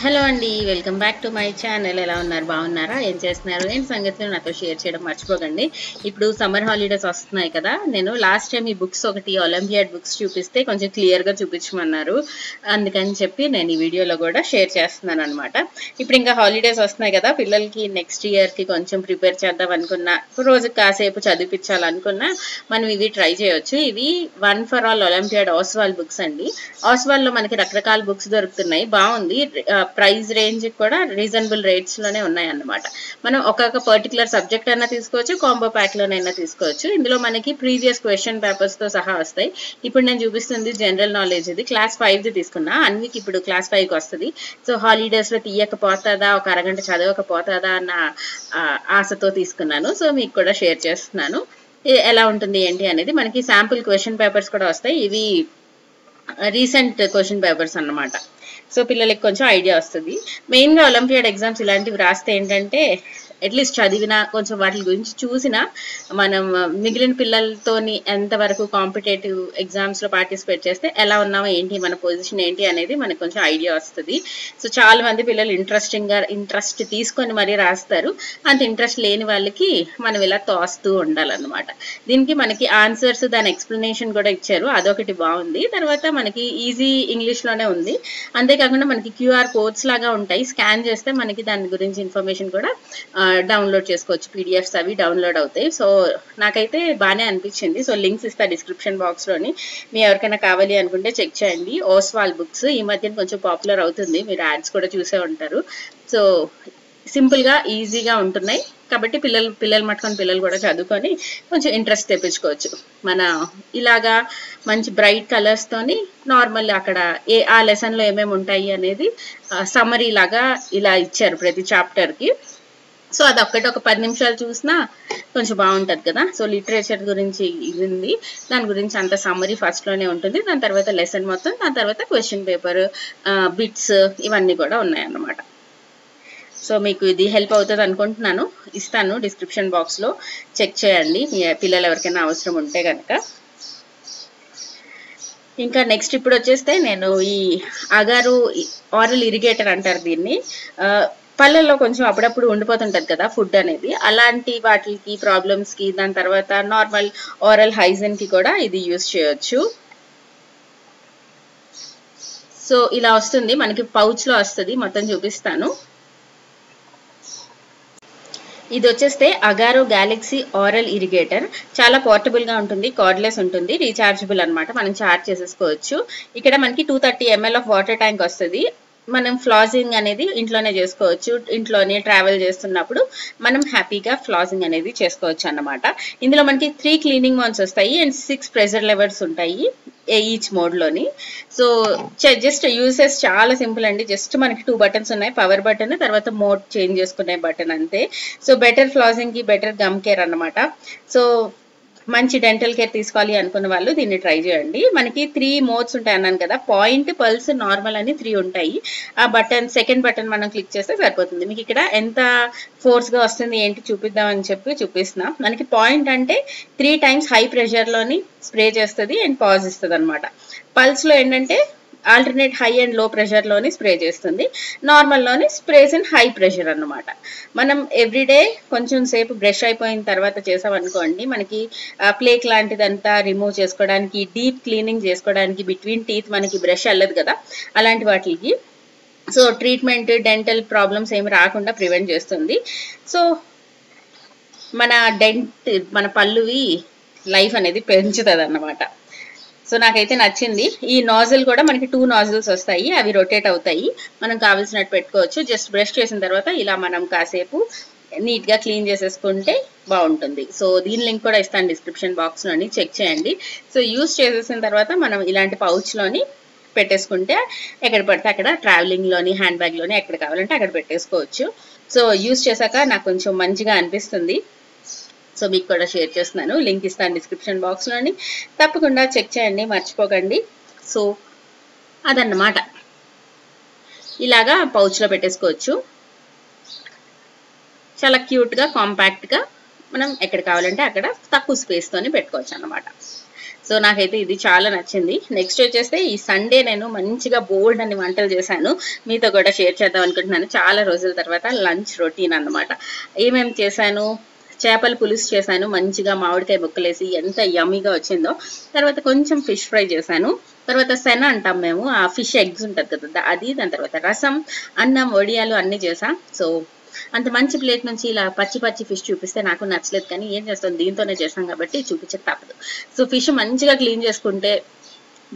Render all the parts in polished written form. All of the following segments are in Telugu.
హలో అండి, welcome back to my channel. ఎలా ఉన్నారు? బాగున్నారా? ఏం చేస్తున్నారు? ఏంటి సంగతులు నాతో షేర్ చేయడం మర్చిపోకండి. ఇప్పుడు సమ్మర్ హాలిడేస్ వస్తున్నాయి కదా. నేను లాస్ట్ టైం ఈ బుక్స్ ఒకటి ఒలింపియాడ్ బుక్స్ చూపిస్తే కొంచెం క్లియర్గా చూపించమన్నారు. అందుకని చెప్పి నేను ఈ వీడియోలో కూడా షేర్ చేస్తున్నాను అనమాట. ఇప్పుడు ఇంకా హాలిడేస్ వస్తున్నాయి కదా, పిల్లలకి నెక్స్ట్ ఇయర్కి కొంచెం ప్రిపేర్ చేద్దాం అనుకున్నా, రోజు కాసేపు చదివించాలనుకున్నా మనం ఇవి ట్రై చేయొచ్చు. ఇవి one for all olympiad Oswaal books అండి. ఆస్వాల్లో మనకి రకరకాల బుక్స్ దొరుకుతున్నాయి. బాగుంది. ప్రైస్ రేంజ్ కూడా రీజనబుల్ రేట్స్ లోనే ఉన్నాయి అన్నమాట. మనం ఒక్కొక్క పర్టికులర్ సబ్జెక్ట్ అయినా తీసుకోవచ్చు, కాంబో ప్యాక్ లోనైనా తీసుకోవచ్చు. ఇందులో మనకి ప్రీవియస్ క్వశ్చన్ పేపర్స్ తో సహా వస్తాయి. ఇప్పుడు నేను చూపిస్తుంది జనరల్ నాలెడ్జ్. ఇది క్లాస్ 5 తీసుకున్నా. అన్వికి ఇప్పుడు క్లాస్ 5 వస్తుంది. సో హాలిడేస్ లో తీయకపోతుందా, ఒక అరగంట చదవకపోతుందా అన్న ఆశతో తీసుకున్నాను. సో మీకు కూడా షేర్ చేస్తున్నాను ఎలా ఉంటుంది ఏంటి అనేది. మనకి శాంపుల్ క్వశ్చన్ పేపర్స్ కూడా వస్తాయి. ఇవి రీసెంట్ క్వశ్చన్ పేపర్స్ అన్నమాట. సో పిల్లలకి కొంచెం ఐడియా వస్తుంది. మెయిన్గా ఒలింపియాడ్ ఎగ్జామ్స్ ఇలాంటివి రాస్తే ఏంటంటే అట్లీస్ట్ చదివినా, కొంచెం వాటి గురించి చూసినా, మనం మిగిలిన పిల్లలతోని ఎంతవరకు కాంపిటేటివ్ ఎగ్జామ్స్లో పార్టిసిపేట్ చేస్తే ఎలా ఉన్నామో ఏంటి, మన పొజిషన్ ఏంటి అనేది మనకు కొంచెం ఐడియా వస్తుంది. సో చాలా మంది పిల్లలు ఇంట్రెస్ట్ తీసుకొని మరీ రాస్తారు. అంత ఇంట్రెస్ట్ లేని వాళ్ళకి మనం ఇలా తోస్తూ ఉండాలన్నమాట. దీనికి మనకి ఆన్సర్స్, దాని ఎక్స్ప్లెనేషన్ కూడా ఇచ్చారు. అదొకటి బాగుంది. తర్వాత మనకి ఈజీ ఇంగ్లీష్లోనే ఉంది. అంతేకాకుండా మనకి క్యూఆర్ కోడ్స్ లాగా ఉంటాయి. స్కాన్ చేస్తే మనకి దాని గురించి ఇన్ఫర్మేషన్ కూడా డౌన్లోడ్ చేసుకోవచ్చు. పీడిఎఫ్స్ అవి డౌన్లోడ్ అవుతాయి. సో నాకైతే బాగానే అనిపించింది. సో లింక్స్ ఇస్తా డిస్క్రిప్షన్ బాక్స్లోని. మీ ఎవరికైనా కావాలి అనుకుంటే చెక్ చేయండి. ఓస్వాల్ బుక్స్ ఈ మధ్యన కొంచెం పాపులర్ అవుతుంది. మీరు యాడ్స్ కూడా చూసే ఉంటారు. సో సింపుల్గా, ఈజీగా ఉంటున్నాయి కాబట్టి పిల్లలు మట్టుకొని పిల్లలు కూడా చదువుకొని కొంచెం ఇంట్రెస్ట్ తెప్పించుకోవచ్చు. మన ఇలాగా మంచి బ్రైట్ కలర్స్తోని నార్మల్ అక్కడ ఆ లెసన్లో ఏమేమి ఉంటాయి అనేది సమ్మరీ లాగా ఇలా ఇచ్చారు ప్రతి చాప్టర్కి. సో అదొక్కటి ఒక 10 నిమిషాలు చూసినా కొంచెం బాగుంటుంది కదా. సో లిటరేచర్ గురించి ఇది ఉంది. దాని గురించి అంత సమ్మరీ ఫస్ట్లోనే ఉంటుంది. దాని తర్వాత లెసన్ మొత్తం, దాని తర్వాత క్వశ్చన్ పేపర్, బిట్స్ ఇవన్నీ కూడా ఉన్నాయన్నమాట. సో మీకు ఇది హెల్ప్ అవుతుంది అనుకుంటున్నాను. ఇస్తాను డిస్క్రిప్షన్ బాక్స్లో, చెక్ చేయండి మీ పిల్లలు ఎవరికైనా అవసరం ఉంటే కనుక. ఇంకా నెక్స్ట్ ఇప్పుడు వచ్చేస్తే నేను ఈ అగారు ఆరల్ ఇరిగేటర్ అంటారు దీన్ని. పళ్ళల్లో కొంచెం అప్పుడప్పుడు ఉండిపోతుంటుంది కదా ఫుడ్ అనేది. అలాంటి వాటికి ప్రాబ్లమ్స్కి, దాని తర్వాత నార్మల్ ఓరల్ హైజీన్కి కూడా ఇది యూజ్ చేయొచ్చు. సో ఇలా వస్తుంది మనకి, పౌచ్లో వస్తుంది. మొత్తం చూపిస్తాను. ఇది వచ్చేస్తే అగారో గ్యాలక్సీ ఆరల్ ఇరిగేటర్. చాలా పోర్టబుల్గా ఉంటుంది, కార్డ్లెస్ ఉంటుంది, రీఛార్జబుల్ అనమాట. మనం ఛార్జ్ చేసేసుకోవచ్చు. ఇక్కడ మనకి 230 ml ఆఫ్ వాటర్ ట్యాంక్ వస్తుంది. మనం ఫ్లాసింగ్ అనేది ఇంట్లోనే చేసుకోవచ్చు. ఇంట్లోనే ట్రావెల్ చేస్తున్నప్పుడు మనం హ్యాపీగా ఫ్లాసింగ్ అనేది చేసుకోవచ్చు అన్నమాట. ఇందులో మనకి 3 క్లీనింగ్ మోడ్స్ వస్తాయి అండ్ 6 ప్రెషర్ లెవెల్స్ ఉంటాయి ఈచ్ మోడ్లోని. సో జస్ట్ యూసెస్ చాలా సింపుల్ అండి. జస్ట్ మనకి 2 బటన్స్ ఉన్నాయి, పవర్ బటన్, తర్వాత మోడ్ చేంజ్ చేసుకునే బటన్, అంతే. సో బెటర్ ఫ్లాసింగ్కి, బెటర్ గమ్ కేర్ అన్నమాట. సో మంచి డెంటల్ కేర్ తీసుకోవాలి అనుకున్న వాళ్ళు దీన్ని ట్రై చేయండి. మనకి 3 మోడ్స్ ఉంటాయి అన్నాను కదా. పాయింట్, పల్స్, నార్మల్ అని 3 ఉంటాయి. ఆ బటన్, సెకండ్ బటన్ మనం క్లిక్ చేస్తే సరిపోతుంది. మీకు ఇక్కడ ఎంత ఫోర్స్గా వస్తుంది ఏంటి చూపిద్దామని చెప్పి చూపిస్తున్నా. మనకి పాయింట్ అంటే 3 టైమ్స్ హై ప్రెషర్లోని స్ప్రే చేస్తుంది అండ్ పాజ్ ఇస్తుంది అనమాట. పల్స్లో ఏంటంటే ఆల్టర్నేట్ హై అండ్ లో ప్రెషర్లోని స్ప్రే చేస్తుంది. నార్మల్లోని స్ప్రేస్ ఇన్ హై ప్రెషర్ అన్నమాట. మనం ఎవ్రీడే కొంచెం సేపు బ్రష్ అయిపోయిన తర్వాత చేసామనుకోండి, మనకి ప్లేక్ లాంటిదంతా రిమూవ్ చేసుకోవడానికి, డీప్ క్లీనింగ్ చేసుకోవడానికి, బిట్వీన్ టీత్ మనకి బ్రష్ వెళ్ళదు కదా, అలాంటి వాటికి సో ట్రీట్మెంట్, డెంటల్ ప్రాబ్లమ్స్ ఏమి రాకుండా ప్రివెంట్ చేస్తుంది. సో మన పళ్ళువి లైఫ్ అనేది పెంచుతుంది అన్నమాట. సో నాకైతే నచ్చింది. ఈ నాజిల్ కూడా మనకి 2 నాజిల్స్ వస్తాయి. అవి రొటేట్ అవుతాయి. మనం కావాల్సినట్టు పెట్టుకోవచ్చు. జస్ట్ బ్రష్ చేసిన తర్వాత ఇలా మనం కాసేపు నీట్గా క్లీన్ చేసేసుకుంటే బాగుంటుంది. సో దీని లింక్ కూడా ఇస్తాను డిస్క్రిప్షన్ బాక్స్లోని, చెక్ చేయండి. సో యూజ్ చేసేసిన తర్వాత మనం ఇలాంటి పౌచ్లోని పెట్టేసుకుంటే ఎక్కడ పడితే అక్కడ, ట్రావెలింగ్లోని, హ్యాండ్ బ్యాగ్లోని, ఎక్కడ కావాలంటే అక్కడ పెట్టేసుకోవచ్చు. సో యూజ్ చేశాక నాకు కొంచెం మంచిగా అనిపిస్తుంది. సో మీకు కూడా షేర్ చేస్తున్నాను. లింక్ ఇస్తాను డిస్క్రిప్షన్ బాక్స్లోని, తప్పకుండా చెక్ చేయండి, మర్చిపోకండి. సో అదన్నమాట. ఇలాగా పౌచ్లో పెట్టేసుకోవచ్చు. చాలా క్యూట్గా, కాంపాక్ట్గా మనం ఎక్కడ కావాలంటే అక్కడ తక్కువ స్పేస్తోని పెట్టుకోవచ్చు అన్నమాట. సో నాకైతే ఇది చాలా నచ్చింది. నెక్స్ట్ వచ్చేస్తే ఈ సండే నేను మంచిగా బోల్డ్ అని వంటలు చేశాను, మీతో కూడా షేర్ చేద్దాం అనుకుంటున్నాను. చాలా రోజుల తర్వాత లంచ్ రొటీన్ అన్నమాట. ఏమేమి చేశాను, చేపల పులుసు చేశాను, మంచిగా మామిడికాయ ముక్కలేసి ఎంత యమ్మీగా వచ్చిందో. తర్వాత కొంచెం ఫిష్ ఫ్రై చేశాను. తర్వాత సెన అంటాం మేము, ఆ ఫిష్ ఎగ్స్ ఉంటుంది కదా అది. దాని తర్వాత రసం, అన్నం, వడియాలు అన్నీ చేసాం. సో అంత మంచి ప్లేట్ నుంచి ఇలా పచ్చి పచ్చి ఫిష్ చూపిస్తే నాకు నచ్చలేదు, కానీ ఏం చేస్తాం, దీంతోనే చేస్తాం కాబట్టి చూపించక తప్పదు. సో ఫిష్ మంచిగా క్లీన్ చేసుకుంటే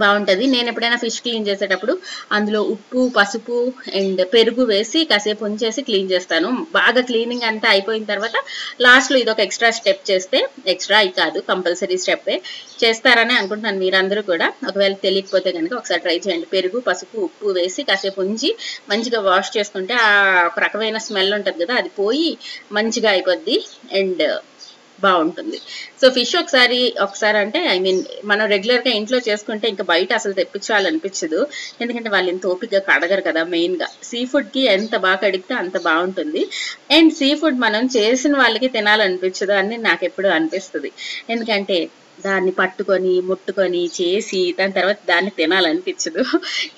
బాగుంటుంది. నేను ఎప్పుడైనా ఫిష్ క్లీన్ చేసేటప్పుడు అందులో ఉప్పు, పసుపు అండ్ పెరుగు వేసి కాసేపు ఉంచేసి క్లీన్ చేస్తాను. బాగా క్లీనింగ్ అంతా అయిపోయిన తర్వాత లాస్ట్లో ఇది ఒక ఎక్స్ట్రా స్టెప్ చేస్తే, ఎక్స్ట్రా ఇది కాదు కంపల్సరీ స్టెప్పే, చేస్తారని అనుకుంటున్నాను మీరందరూ కూడా. ఒకవేళ తెలియకపోతే కనుక ఒకసారి ట్రై చేయండి. పెరుగు, పసుపు, ఉప్పు వేసి కాసేపు ఉంచి మంచిగా వాష్ చేసుకుంటే ఆ ఒక రకమైన స్మెల్ ఉంటుంది కదా, అది పోయి మంచిగా అయిపోద్ది అండ్ బాగుంటుంది. సో ఫిష్ ఒకసారి అంటే ఐ మీన్ మనం రెగ్యులర్ గా ఇంట్లో చేసుకుంటే ఇంకా బయట అసలు తెప్పించాలనిపించదు, ఎందుకంటే వాళ్ళు ఇంత ఓపికగా కడగరు కదా. మెయిన్ గా సీ ఫుడ్ కి ఎంత బాగా కడిగితే అంత బాగుంటుంది. అండ్ సీ ఫుడ్ మనం చేసిన వాళ్ళకి తినాలనిపించదు అని నాకు ఎప్పుడు అనిపిస్తుంది, ఎందుకంటే దాన్ని పట్టుకొని ముట్టుకొని చేసి దాని తర్వాత దాన్ని తినాలనిపించదు.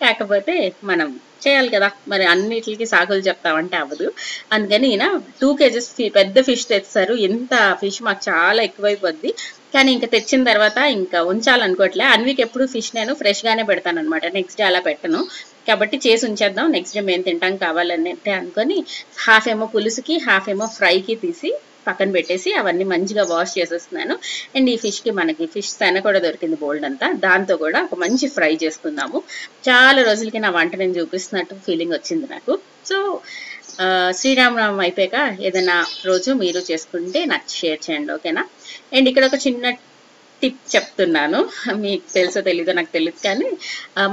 కాకపోతే మనం చేయాలి కదా, మరి అన్నిటికి సాకులు చెప్తామంటే అవ్వదు. అందుకని ఈయన 2 kgs పెద్ద ఫిష్ తెచ్చారు. ఎంత ఫిష్ మాకు చాలా ఎక్కువైపోద్ది, కానీ ఇంకా తెచ్చిన తర్వాత ఇంకా ఉంచాలనుకోవట్లే. అన్వికి ఎప్పుడు ఫిష్ నేను ఫ్రెష్ గానే పెడతాను అనమాట, నెక్స్ట్ డే అలా పెట్టను. కాబట్టి చేసి ఉంచేద్దాం, నెక్స్ట్ డే మేము తింటాం కావాలని అనుకొని హాఫ్ ఏమో పులుసుకి, హాఫ్ ఏమో ఫ్రైకి తీసి పక్కన పెట్టేసి అవన్నీ మంచిగా వాష్ చేసేస్తున్నాను. అండ్ ఈ ఫిష్ కి మనకి ఫిష్ సెన కూడా దొరికింది బోల్డ్ అంతా, దాంతో కూడా ఒక మంచి ఫ్రై చేసుకుందాము. చాలా రోజులకి నా వంట నేను చూపిస్తున్నట్టు ఫీలింగ్ వచ్చింది నాకు. సో శ్రీరామనవమి అయిపోయాక ఏదైనా రోజు మీరు చేసుకుంటే నాకు షేర్ చేయండి, ఓకేనా. అండ్ ఇక్కడ ఒక చిన్న టిప్ చెప్తున్నాను, మీకు తెలుసో తెలీదో నాకు తెలియదు, కానీ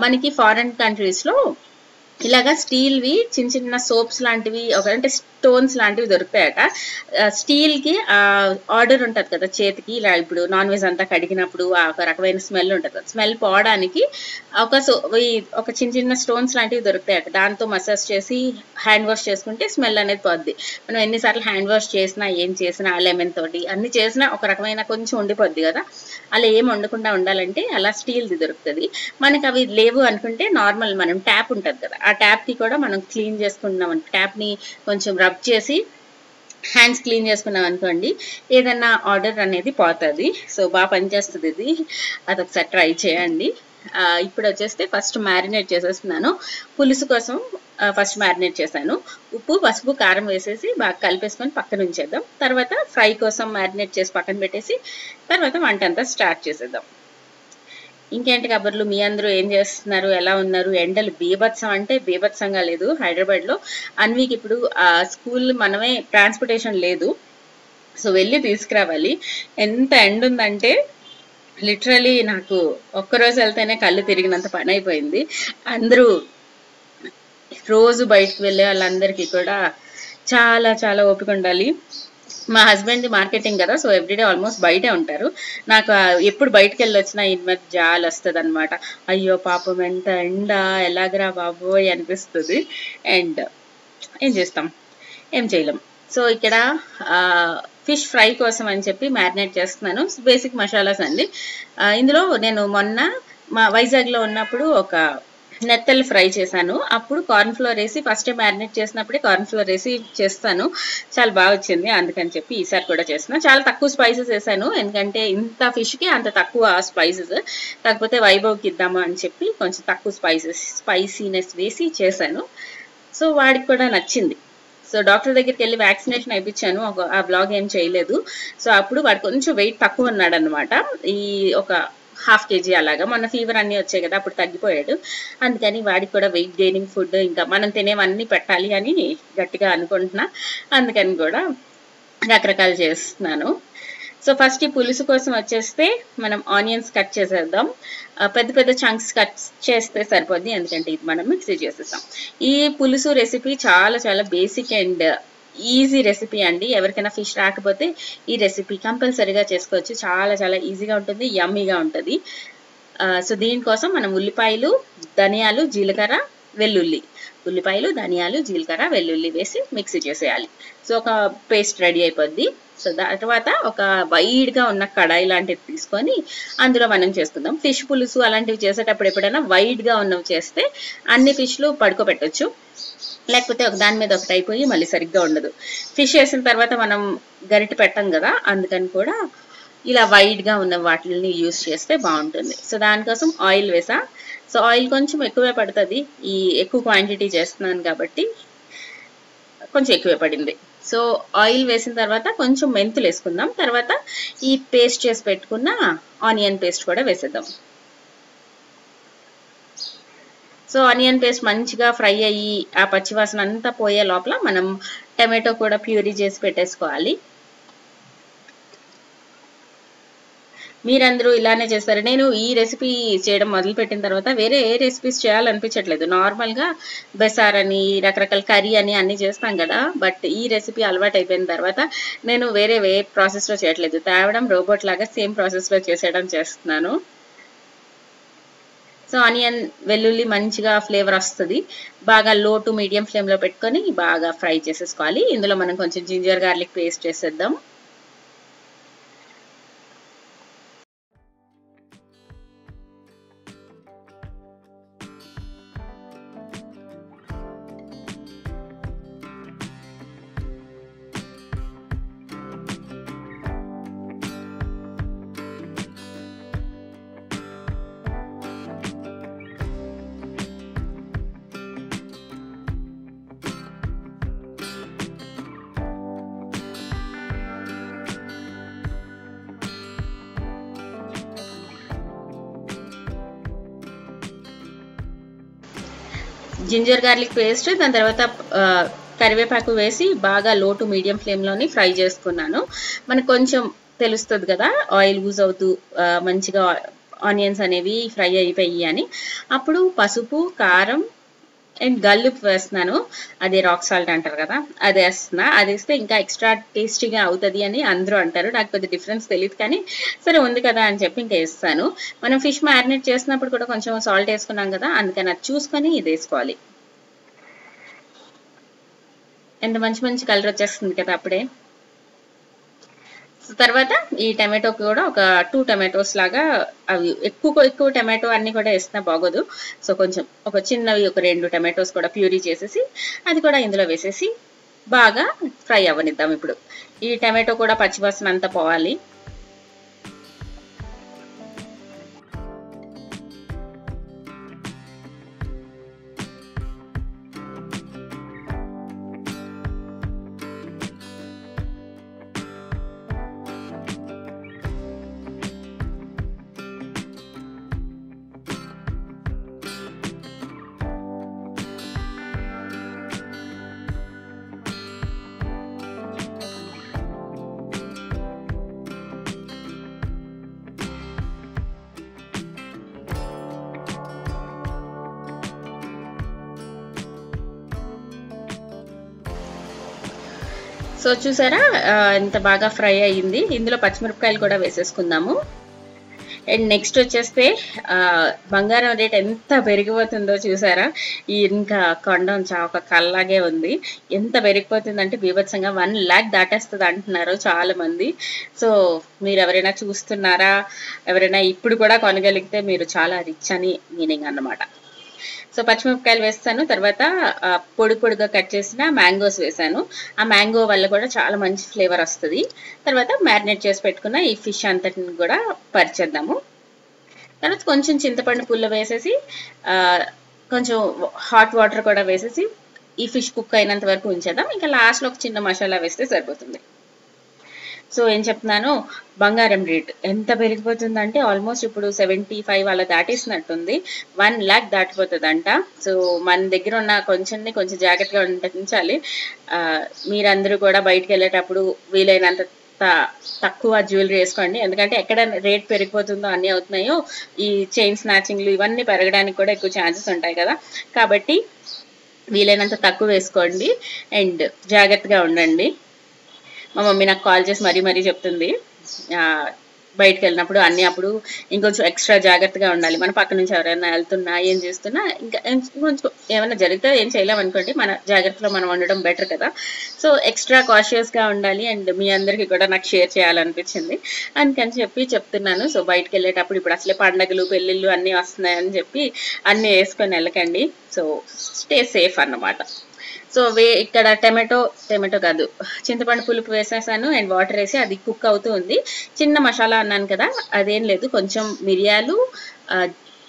మనకి ఫారెన్ కంట్రీస్ లో ఇలాగా స్టీల్వి చిన్న చిన్న సోప్స్ లాంటివి, అంటే స్టోన్స్ లాంటివి దొరుకుతాయట. స్టీల్ కి ఆర్డర్ ఉంటుంది కదా చేతికి, ఇలా ఇప్పుడు నాన్ వెజ్ అంతా కడిగినప్పుడు ఒక రకమైన స్మెల్ ఉంటుంది కదా, స్మెల్ పోవడానికి ఒక చిన్న చిన్న స్టోన్స్ లాంటివి దొరుకుతాయట. దాంతో మసాజ్ చేసి హ్యాండ్ వాష్ చేసుకుంటే స్మెల్ అనేది పోద్ది. మనం ఎన్నిసార్లు హ్యాండ్ వాష్ చేసినా ఏం చేసినా లెమన్ తోటి అన్ని చేసినా ఒక రకమైన కొంచెం ఉండిపోద్ది కదా, అలా ఏం వండకుండా ఉండాలంటే అలా స్టీల్ది దొరుకుతుంది. మనకి అవి లేవు అనుకుంటే నార్మల్ మనం ట్యాప్ ఉంటుంది కదా, ఆ ట్యాప్ కి కూడా మనం క్లీన్ చేసుకున్నాం, ట్యాప్ ని కొంచెం రబ్ చేసి హ్యాండ్స్ క్లీన్ చేసుకున్నాం అనుకోండి, ఏదన్నా ఆర్డర్ అనేది పోతుంది. సో బాగా పనిచేస్తుంది ఇది, అదొకసారి ట్రై చేయండి. ఇప్పుడు వచ్చేస్తే ఫస్ట్ మ్యారినేట్ చేసేస్తున్నాను. పులుసు కోసం ఫస్ట్ మ్యారినేట్ చేశాను, ఉప్పు, పసుపు, కారం వేసేసి బాగా కలిపేసుకొని పక్కన ఉంచేద్దాం. తర్వాత ఫ్రై కోసం మ్యారినేట్ చేసి పక్కన పెట్టేసి తర్వాత వంట అంతా స్టార్ట్ చేసేద్దాం. ఇంకేంటి కబుర్లు, మీ అందరూ ఏం చేస్తున్నారు, ఎలా ఉన్నారు? ఎండలు బీభత్సం అంటే బీభత్సంగా లేదు హైదరాబాద్ లో. అన్వికి ఇప్పుడు స్కూల్ మనమే ట్రాన్స్పోర్టేషన్ లేదు, సో వెళ్ళి తీసుకురావాలి. ఎంత ఎండ ఉందంటే లిటరలీ నాకు ఒక్కరోజు వెళ్తేనే కళ్ళు తిరిగినంత పని అయిపోయింది. అందరూ రోజు బయటకు వెళ్ళే వాళ్ళందరికీ కూడా చాలా చాలా ఓపిక ఉండాలి. మా హస్బెండ్ మార్కెటింగ్ కదా, సో ఎవ్రీడే ఆల్మోస్ట్ బయటే ఉంటారు. నాకు ఎప్పుడు బయటకు వెళ్ళి వచ్చినా ఈ మధ్య జాలి వస్తుంది అనమాట. అయ్యో పాపం ఎంత ఎండ, ఎలాగరా బాబోయ్ అనిపిస్తుంది. అండ్ ఏం చేస్తాం, ఏం చేయలేం. సో ఇక్కడ ఫిష్ ఫ్రై కోసం అని చెప్పి మ్యారినేట్ చేస్తున్నాను. బేసిక్ మసాలాస్ అండి. ఇందులో నేను మొన్న మా వైజాగ్లో ఉన్నప్పుడు ఒక నెత్తలు ఫ్రై చేశాను. అప్పుడు కార్న్ ఫ్లోర్ వేసి, ఫస్ట్ మ్యారినేట్ చేసినప్పుడే కార్న్ ఫ్లోర్ వేసి చేస్తాను, చాలా బాగా వచ్చింది. అందుకని చెప్పి ఈసారి కూడా చేస్తున్నాను. చాలా తక్కువ స్పైసెస్ వేసాను, ఎందుకంటే ఇంత ఫిష్కి అంత తక్కువ స్పైసెస్, కాకపోతే వైభవ్కి ఇద్దాము అని చెప్పి కొంచెం తక్కువ స్పైసీనెస్ వేసి చేశాను. సో వాడికి కూడా నచ్చింది. సో డాక్టర్ దగ్గరికి వెళ్ళి వ్యాక్సినేషన్ అయిపించాను, ఆ బ్లాగ్ ఏం చేయలేదు. సో అప్పుడు వాడు కొంచెం వెయిట్ తక్కువ ఉన్నాడు అనమాట, ఈ ఒక 1/2 kg అలాగా. మొన్న ఫీవర్ అన్నీ వచ్చాయి కదా, అప్పుడు తగ్గిపోయాడు. అందుకని వాడికి కూడా వెయిట్ గెయినింగ్ ఫుడ్, ఇంకా మనం తినేవన్నీ పెట్టాలి అని గట్టిగా అనుకుంటున్నా. అందుకని కూడా రకరకాలు చేస్తున్నాను. సో ఫస్ట్ ఈ పులుసు కోసం వచ్చేస్తే మనం ఆనియన్స్ కట్ చేసేద్దాం. పెద్ద పెద్ద చంక్స్ కట్ చేస్తే సరిపోద్ది, ఎందుకంటే ఇది మనం మిక్సీ చేసేస్తాం. ఈ పులుసు రెసిపీ చాలా చాలా బేసిక్ అండ్ ఈజీ రెసిపీ అండి. ఎవరికైనా ఫిష్ రాకపోతే ఈ రెసిపీ కంపల్సరీగా చేసుకోవచ్చు, చాలా చాలా ఈజీగా ఉంటుంది, యమ్మీగా ఉంటుంది. సో దీనికోసం మనం ఉల్లిపాయలు, ధనియాలు, జీలకర్ర, వెల్లుల్లి, ఉల్లిపాయలు, ధనియాలు, జీలకర్ర, వెల్లుల్లి వేసి మిక్సీ చేసేయాలి. సో ఒక పేస్ట్ రెడీ అయిపోద్ది. సో తర్వాత ఒక వైడ్గా ఉన్న కడాయి లాంటిది తీసుకొని అందులో మనం చేసుకుందాం. ఫిష్ పులుసు అలాంటివి చేసేటప్పుడు ఎప్పుడైనా వైడ్గా ఉన్నవి చేస్తే అన్ని ఫిష్లు పడుకోబెట్టచ్చు, లేకపోతే ఒక దాని మీద ఒకటి అయిపోయి మళ్ళీ సరిగ్గా ఉండదు. ఫిష్ వేసిన తర్వాత మనం గరిటె పెట్టం కదా, అందుకని కూడా ఇలా వైడ్గా ఉన్న వాటిని యూస్ చేస్తే బాగుంటుంది. సో దానికోసం ఆయిల్ వేసా. సో ఆయిల్ కొంచెం ఎక్కువే పడుతుంది, ఈ ఎక్కువ క్వాంటిటీ చేస్తున్నాను కాబట్టి కొంచెం ఎక్కువే పడింది. సో ఆయిల్ వేసిన తర్వాత కొంచెం మెంతులు వేసుకుందాం. తర్వాత ఈ పేస్ట్ చేసి పెట్టుకున్న ఆనియన్ పేస్ట్ కూడా వేసేద్దాం. సో ఆనియన్ పేస్ట్ మంచిగా ఫ్రై అయ్యి ఆ పచ్చివాసన అంతా పోయే లోపల మనం టమాటో కూడా ప్యూరీ చేసి పెట్టేసుకోవాలి. మీరందరూ ఇలానే చేస్తారు. నేను ఈ రెసిపీ చేయడం మొదలుపెట్టిన తర్వాత వేరే ఏ రెసిపీస్ చేయాలనిపించట్లేదు. నార్మల్గా బెసార్ అని రకరకాల కర్రీ అని అన్నీ చేస్తాం కదా, బట్ ఈ రెసిపీ అలవాటు అయిపోయిన తర్వాత నేను వేరే ప్రాసెస్లో చేయట్లేదు. తేవడం రోబోట్ లాగా సేమ్ ప్రాసెస్లో చేస్తున్నాను. సో ఆనియన్ వెల్లుల్లి మంచిగా ఫ్లేవర్ వస్తుంది. బాగా లో టు మీడియం ఫ్లేమ్లో పెట్టుకొని బాగా ఫ్రై చేసేసుకోవాలి. ఇందులో మనం కొంచెం జింజర్ గార్లిక్ పేస్ట్ చేసేద్దాం. జింజర్ గార్లిక్ పేస్ట్, దాని తర్వాత కరివేపాకు వేసి బాగా లో టు మీడియం ఫ్లేమ్లోని ఫ్రై చేసుకున్నాను. మనకు కొంచెం తెలుస్తుంది కదా ఆయిల్ యూజ్ అవుతూ మంచిగా ఆనియన్స్ అనేవి ఫ్రై అయిపోయి అని. అప్పుడు పసుపు, కారం అండ్ గల్లుప్పు వేస్తున్నాను. అది రాక్ సాల్ట్ అంటారు కదా, అది వేస్తున్నా. అది వేస్తే ఇంకా ఎక్స్ట్రా టేస్టీగా అవుతుంది అని అందరూ అంటారు. నాకు పెద్ద డిఫరెన్స్ తెలియదు, కానీ సరే ఉంది కదా అని చెప్పి ఇంకా వేస్తాను. మనం ఫిష్ మ్యారినేట్ చేసినప్పుడు కూడా కొంచెం సాల్ట్ వేసుకున్నాం కదా, అందుకని అది చూసుకొని ఇది వేసుకోవాలి. ఎంత మంచి కలర్ వచ్చేస్తుంది కదా అప్పుడే. తర్వాత ఈ టమాటో కూడా ఒక 2 టమాటోస్ లాగా, అవి ఎక్కువ టమాటో అన్ని కూడా వేసినా బాగోదు. సో కొంచెం ఒక చిన్నవి ఒక 2 టమాటోస్ కూడా ప్యూరీ చేసేసి అది కూడా ఇందులో వేసేసి బాగా ఫ్రై అవ్వనిద్దాం. ఇప్పుడు ఈ టమాటో కూడా పచ్చివాసన అంతా పోవాలి. సో చూసారా ఎంత బాగా ఫ్రై అయ్యింది. ఇందులో పచ్చిమిరపకాయలు కూడా వేసేసుకుందాము. అండ్ నెక్స్ట్ వచ్చేస్తే బంగారం రేట్ ఎంత పెరిగిపోతుందో చూసారా. ఇంకా కొండం ఒక కల్లాగే ఉంది. ఎంత పెరిగిపోతుందంటే బీభత్సంగా 1 lakh దాటేస్తుంది అంటున్నారు చాలా మంది. సో మీరు ఎవరైనా చూస్తున్నారా, ఎవరైనా ఇప్పుడు కూడా కొనగలిగితే మీరు చాలా రిచ్ అని మీనింగ్ అన్నమాట. సో పచ్చిమిరపకాయలు వేస్తాను. తర్వాత పొడిగా కట్ చేసిన మ్యాంగోస్ వేసాను. ఆ మ్యాంగో వల్ల కూడా చాలా మంచి ఫ్లేవర్ వస్తుంది. తర్వాత మ్యారినేట్ చేసి పెట్టుకున్న ఈ ఫిష్ అంతటిని కూడా పరిచేద్దాము. తర్వాత కొంచెం చింతపండు పుల్ల వేసేసి కొంచెం హాట్ వాటర్ కూడా వేసేసి ఈ ఫిష్ కుక్ అయినంత వరకు ఉంచేద్దాం. ఇంకా లాస్ట్లో ఒక చిన్న మసాలా వేస్తే సరిపోతుంది. సో ఏం చెప్తున్నాను, బంగారం రేట్ ఎంత పెరిగిపోతుందంటే ఆల్మోస్ట్ ఇప్పుడు 75 అలా దాటేసినట్టుంది. 1 lakh దాటిపోతుందంట. సో మన దగ్గర ఉన్న కొంచెం జాగ్రత్తగా ఉండాలి. మీరందరూ కూడా బయటకు వెళ్ళేటప్పుడు వీలైనంత తక్కువ జ్యువెలరీ వేసుకోండి. ఎందుకంటే ఎక్కడ రేట్ పెరిగిపోతుందో అన్నీ అవుతున్నాయో ఈ చైన్ స్నాచింగ్లు ఇవన్నీ పెరగడానికి కూడా ఎక్కువ ఛాన్సెస్ ఉంటాయి కదా. కాబట్టి వీలైనంత తక్కువ వేసుకోండి అండ్ జాగ్రత్తగా ఉండండి. మా మమ్మీ నాకు కాల్ చేసి మరీ చెప్తుంది బయటకు వెళ్ళినప్పుడు అన్ని అప్పుడు ఇంకొంచెం ఎక్స్ట్రా జాగ్రత్తగా ఉండాలి. మన పక్క నుంచి ఎవరైనా వెళ్తున్నా ఏం చేస్తున్నా ఇంకా కొంచెం ఏమైనా జరిగితే ఏం చేయలేమనుకోండి, మన జాగ్రత్తలో మనం ఉండడం బెటర్ కదా. సో ఎక్స్ట్రా కాషియస్గా ఉండాలి. అండ్ మీ అందరికీ కూడా నాకు షేర్ చేయాలనిపించింది, అందుకని చెప్పి చెప్తున్నాను. సో బయటకు వెళ్ళేటప్పుడు ఇప్పుడు అసలే పండగలు పెళ్ళిళ్ళు అన్నీ వస్తున్నాయని చెప్పి అన్నీ వేసుకొని వెళ్ళకండి. సో స్టే సేఫ్ అన్నమాట. సో ఇక్కడ టమాటో కాదు, చింతపండు పులుపు వేసేసాను అండ్ వాటర్ వేసి అది కుక్ అవుతూ ఉంది. చిన్న మసాలా అన్నాను కదా, అదేం లేదు, కొంచెం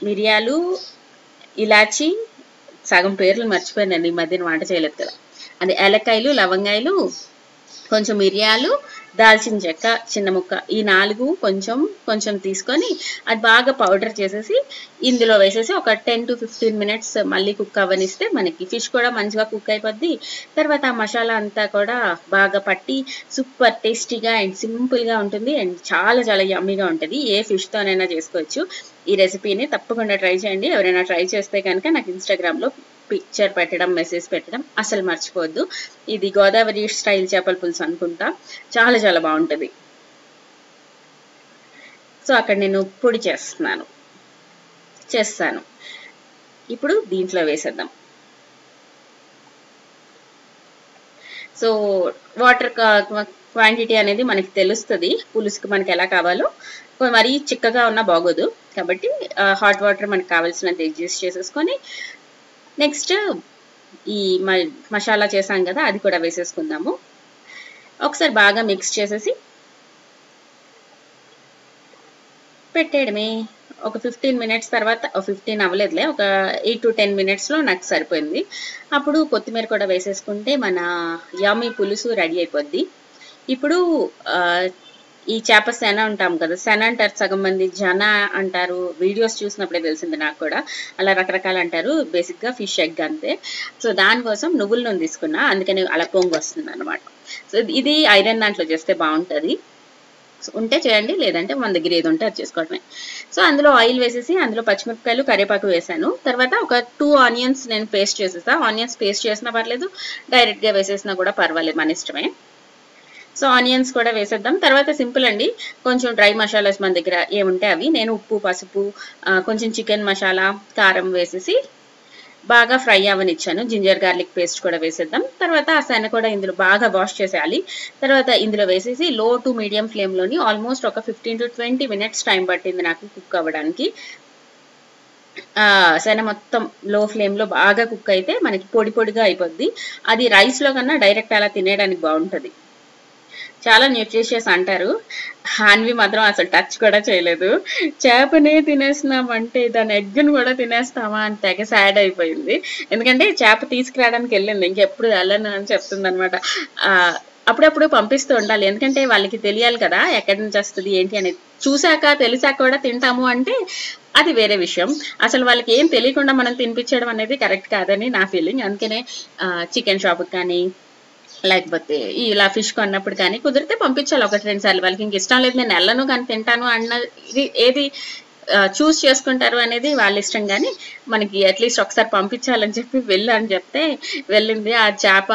మిరియాలు, ఇలాచి, సగం పేర్లు మర్చిపోయానండి ఈ మధ్యన వంట చేయలేదు కదా, అది ఏలక్కాయలు, లవంగాయలు, కొంచెం మిరియాలు, దాల్చిన చెక్క చిన్న ముక్క, ఈ 4 కొంచెం తీసుకొని అది బాగా పౌడర్ చేసేసి ఇందులో వేసేసి ఒక 10 to 15 minutes మళ్ళీ కుక్ అవ్వనిస్తే మనకి ఫిష్ కూడా మంచిగా కుక్ అయిపోద్ది. తర్వాత ఆ మసాలా అంతా కూడా బాగా పట్టి సూపర్ టేస్టీగా అండ్ సింపుల్గా ఉంటుంది అండ్ చాలా చాలా యమ్మీగా ఉంటుంది. ఏ ఫిష్తోనైనా చేసుకోవచ్చు. ఈ రెసిపీని తప్పకుండా ట్రై చేయండి. ఎవరైనా ట్రై చేస్తే కనుక నాకు ఇన్స్టాగ్రామ్లో పిక్చర్ పెట్టడం, మెసేజ్ పెట్టడం అసలు మర్చిపోవద్దు. ఇది గోదావరి స్టైల్ చేపల పులుసు అనుకుంటా, చాలా చాలా బాగుంటుంది. సో అక్కడ నేను పొడి చేస్తాను. ఇప్పుడు దీంట్లో వేసేద్దాం. సో వాటర్ క్వాంటిటీ అనేది మనకి తెలుస్తుంది, పులుసుకి మనకి ఎలా కావాలో. మరీ చిక్కగా ఉన్నా బాగోదు కాబట్టి హాట్ వాటర్ మనకు కావాల్సినంత అడ్జస్ట్ చేసేసుకొని నెక్స్ట్ ఈ మసాలా చేసాం కదా అది కూడా వేసేసుకుందాము. ఒకసారి బాగా మిక్స్ చేసేసి పెట్టేయడమే. ఒక 15 minutes తర్వాత, 15 అవ్వలేదులే, ఒక 8 to 10 minutesలో నాకు సరిపోయింది. అప్పుడు కొత్తిమీర కూడా వేసేసుకుంటే మన యమ్మీ పులుసు రెడీ అయిపోద్ది. ఇప్పుడు ఈ చేప శన ఉంటాం కదా, శన అంటారు సగం మంది, జన అంటారు, వీడియోస్ చూసినప్పుడే తెలిసింది నాకు కూడా, అలా రకరకాలు అంటారు. బేసిక్గా ఫిష్ ఎగ్ అంతే. సో దానికోసం నువ్వుల నూనె తీసుకున్నా, అందుకని అలా పొంగు వస్తుంది అనమాట. సో ఇది ఐరన్ దాంట్లో చేస్తే బాగుంటుంది, ఉంటే చేయండి, లేదంటే మన దగ్గర ఏది ఉంటే అది చేసుకోవడమే. సో అందులో ఆయిల్ వేసేసి అందులో పచ్చిమిరపకాయలు, కరివేపాకు వేసాను. తర్వాత ఒక 2 ఆనియన్స్ నేను పేస్ట్ చేసేసా. ఆనియన్స్ పేస్ట్ చేసినా పర్లేదు, డైరెక్ట్గా వేసేసినా కూడా పర్వాలేదు, మన ఇష్టమే. సో ఆనియన్స్ కూడా వేసేద్దాం. తర్వాత సింపుల్ అండి, కొంచెం డ్రై మసాలాస్ మన దగ్గర ఏముంటే అవి, నేను ఉప్పు, పసుపు, కొంచెం చికెన్ మసాలా, కారం వేసేసి బాగా ఫ్రై అవ్వనిచ్చాను. జింజర్ గార్లిక్ పేస్ట్ కూడా వేసేద్దాం. తర్వాత ఆ శనగ కూడా ఇందులో బాగా వాష్ చేసేయాలి. తర్వాత ఇందులో వేసేసి లో టు మీడియం ఫ్లేమ్లోని ఆల్మోస్ట్ ఒక 15 to 20 minutes టైం పట్టింది నాకు కుక్ అవ్వడానికి. శనగ మొత్తం లో ఫ్లేమ్లో బాగా కుక్ అయితే మనకి పొడి పొడిగా అయిపోద్ది. అది రైస్లో కన్నా డైరెక్ట్ అలా తినేయడానికి బాగుంటుంది. చాలా న్యూట్రిషియస్ అంటారు, హాన్వి మాత్రం అసలు టచ్ కూడా చేయలేదు. చేపనే తినేస్తున్నామంటే దాని ఎగ్గును కూడా తినేస్తామా అని తెగ సాడ్ అయిపోయింది. ఎందుకంటే చేప తీసుకురావడానికి వెళ్ళింది, ఇంకెప్పుడు వెళ్ళను అని చెప్తుంది అనమాట. అప్పుడప్పుడు పంపిస్తూ ఉండాలి, ఎందుకంటే వాళ్ళకి తెలియాలి కదా ఎక్కడి నుంచి వస్తుంది ఏంటి అనేది. చూశాక తెలిసాక కూడా తింటాము అంటే అది వేరే విషయం. అసలు వాళ్ళకి ఏం తెలియకుండా మనం తినిపించడం అనేది కరెక్ట్ కాదని నా ఫీలింగ్. అందుకనే చికెన్ షాప్కి కానీ లేకపోతే ఇలా ఫిష్ కొన్నప్పుడు కానీ కుదిరితే పంపించాలి 1-2 సార్లు. వాళ్ళకి ఇంక ఇష్టం లేదు నేను వెళ్ళను కానీ తింటాను అన్న ఏది చూస్ చేసుకుంటారు అనేది వాళ్ళ ఇష్టం, కానీ మనకి అట్లీస్ట్ ఒకసారి పంపించాలని చెప్పి వెళ్ళని చెప్తే వెళ్ళింది. ఆ చేప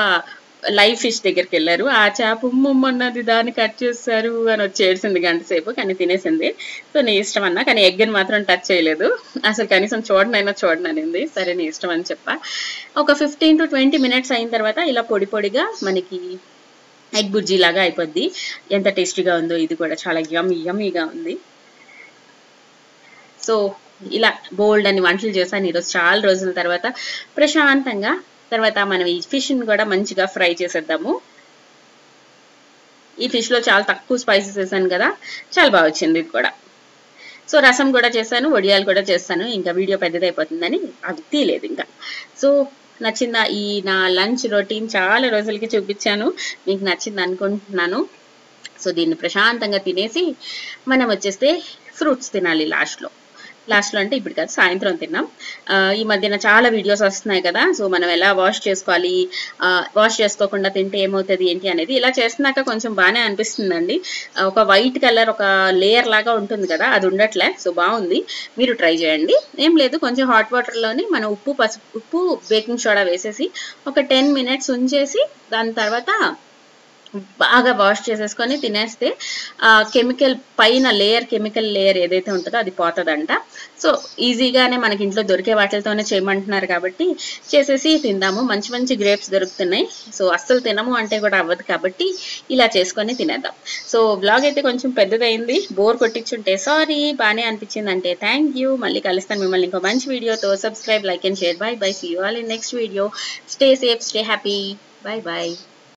లైవ్ ఫిష్ దగ్గరికి వెళ్ళారు, ఆ చేప ఉమ్మన్నది దాన్ని కట్ చేస్తారు అని వచ్చి ఏడ్చింది గంట సేపు, కానీ తినేసింది. సో నీ ఇష్టం అన్నా, కానీ ఎగ్ని మాత్రం టచ్ చేయలేదు, అసలు కనీసం చూడననింది. సరే నీ ఇష్టం అని చెప్పా. ఒక 15 to 20 minutes అయిన తర్వాత ఇలా పొడి పొడిగా మనకి ఎగ్ బుర్జీ లాగా అయిపోద్ది. ఎంత టేస్టీగా ఉందో, ఇది కూడా చాలా యమ్మీగా ఉంది. సో ఇలా బోల్డ్ అని వంటలు చేశాను ఈరోజు చాలా రోజుల తర్వాత ప్రశాంతంగా. తర్వాత మనం ఈ ఫిష్ని కూడా మంచిగా ఫ్రై చేసేద్దాము. ఈ ఫిష్లో చాలా తక్కువ స్పైసెస్ వేసాను కదా, చాలా బాగా వచ్చింది ఇది కూడా. సో రసం కూడా చేశాను, వడియాలు కూడా చేస్తాను. ఇంకా వీడియో పెద్దదైపోతుందని అది తీయలేదు ఇంకా. సో నచ్చిందా ఈ నా లంచ్ రొటీన్? చాలా రోజులకి చూపించాను, మీకు నచ్చింది అనుకుంటున్నాను. సో దీన్ని ప్రశాంతంగా తినేసి మనం వచ్చేస్తే ఫ్రూట్స్ తినాలి లాస్ట్లో అంటే ఇప్పుడు కాదు, సాయంత్రం తిన్నాం. ఈ మధ్యన చాలా వీడియోస్ వస్తున్నాయి కదా, సో మనం ఎలా వాష్ చేసుకోవాలి, వాష్ చేసుకోకుండా తింటే ఏమవుతుంది ఏంటి అనేది. ఇలా చేస్తున్నాక కొంచెం బాగానే అనిపిస్తుందండి. ఒక వైట్ కలర్ ఒక లేయర్ లాగా ఉంటుంది కదా, అది ఉండట్లే. సో బాగుంది, మీరు ట్రై చేయండి. ఏం లేదు, కొంచెం హాట్ వాటర్లోని మనం ఉప్పు బేకింగ్ సోడా వేసేసి ఒక 10 minutes ఉంచేసి దాని తర్వాత బాగా వాష్ చేసేసుకొని తినేస్తే కెమికల్ పైన కెమికల్ లేయర్ ఏదైతే ఉంటుందో అది పోతుందంట. సో ఈజీగానే మనకి ఇంట్లో దొరికే వాటితోనే చేయమంటున్నారు కాబట్టి చేసేసి తిందాము. మంచి మంచి గ్రేప్స్ దొరుకుతున్నాయి. సో అస్సలు తినము అంటే కూడా అవ్వదు కాబట్టి ఇలా చేసుకొని తినేద్దాం. సో బ్లాగ్ అయితే కొంచెం పెద్దదైంది, బోర్ కొట్టించుంటే సారీ, బాగానే అనిపించింది అంటే థ్యాంక్ యూ. మళ్ళీ కలుస్తాను మిమ్మల్ని ఇంకో మంచి వీడియోతో. Subscribe, like and share. Bye bye, see you all in next video. Stay safe, stay happy. Bye by.